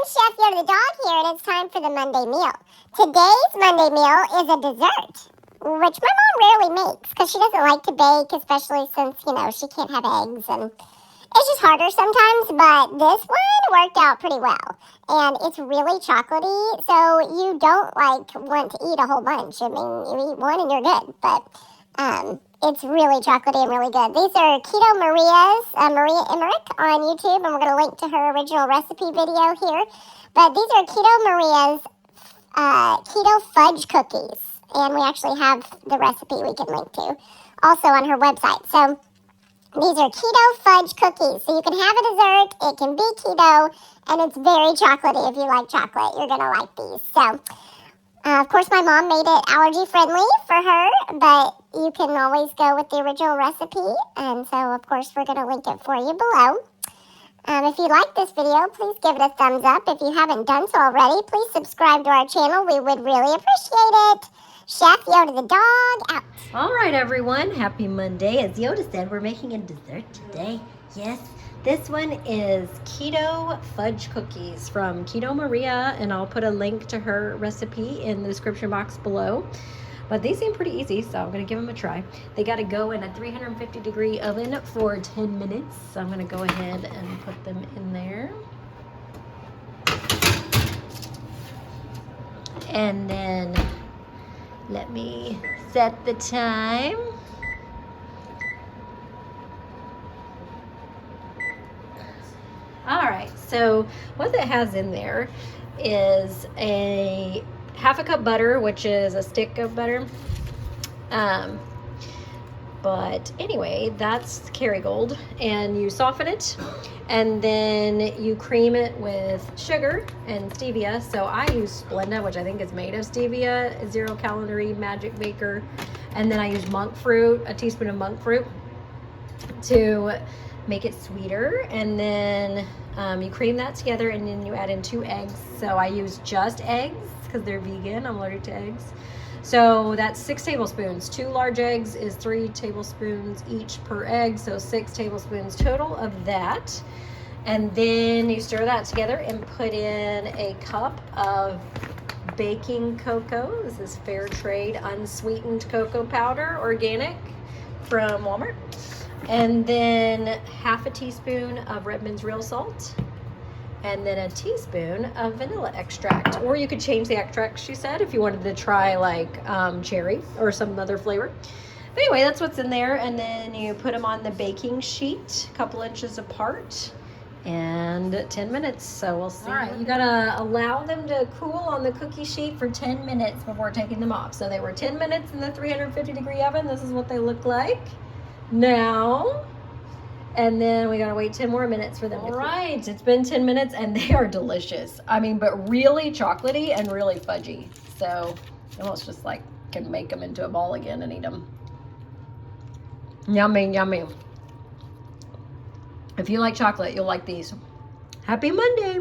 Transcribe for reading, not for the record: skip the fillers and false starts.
Chef Yoda the dog here, and it's time for the Monday meal. Today's Monday meal is a dessert, which my mom rarely makes because she doesn't like to bake, especially since, she can't have eggs, and it's just harder sometimes, but this one worked out pretty well. And it's really chocolatey, so you don't, want to eat a whole bunch. I mean, you eat one and you're good, but it's really chocolatey and really good. These are Keto Maria's, Maria Emmerich on YouTube, and we're going to link to her original recipe video here. But these are Keto Maria's Keto Fudge cookies, and we actually have the recipe we can link to also on her website. So these are Keto Fudge cookies, so you can have a dessert, it can be keto, and it's very chocolatey. If you like chocolate, you're going to like these. So of course, my mom made it allergy-friendly for her, but you can always go with the original recipe, and so, of course, we're going to link it for you below. If you like this video, please give it a thumbs up. If you haven't done so already, please subscribe to our channel. We would really appreciate it. Chef Yoda the dog, out. All right, everyone. Happy Monday. As Yoda said, we're making a dessert today. Yes. This one is Keto Fudge cookies from Keto Maria, and I'll put a link to her recipe in the description box below. But these seem pretty easy, so I'm going to give them a try. They got to go in a 350-degree oven for 10 minutes. So I'm going to go ahead and put them in there. And then let me set the time. All right, so what it has in there is a half a cup butter, which is a stick of butter. But anyway, that's Kerrygold, and you soften it, and then you cream it with sugar and stevia. So I use Splenda, which I think is made of stevia, 0-calorie magic maker, and then I use monk fruit, a teaspoon of monk fruit, to make it sweeter. And then you cream that together, and then you add in 2 eggs. So I use just eggs because they're vegan. I'm allergic to eggs. So that's 6 tablespoons. 2 large eggs is 3 tablespoons each per egg, so 6 tablespoons total of that. And then you stir that together and put in a cup of baking cocoa. This is fair trade unsweetened cocoa powder, organic, from Walmart. And then half a teaspoon of Redmond's real salt, and then a teaspoon of vanilla extract. Or you could change the extract, she said, if you wanted to try cherry or some other flavor. But anyway, that's what's in there. And then you put them on the baking sheet, a couple inches apart, and 10 minutes. So we'll see. All right, you gotta allow them to cool on the cookie sheet for 10 minutes before taking them off. So they were 10 minutes in the 350-degree oven. This is what they look like now. And then we gotta wait 10 more minutes for them. All right, it's been 10 minutes and they are delicious. I mean, but really chocolatey and really fudgy. So almost just can make them into a ball again and eat them. Yummy, yummy. If you like chocolate, you'll like these. Happy Monday.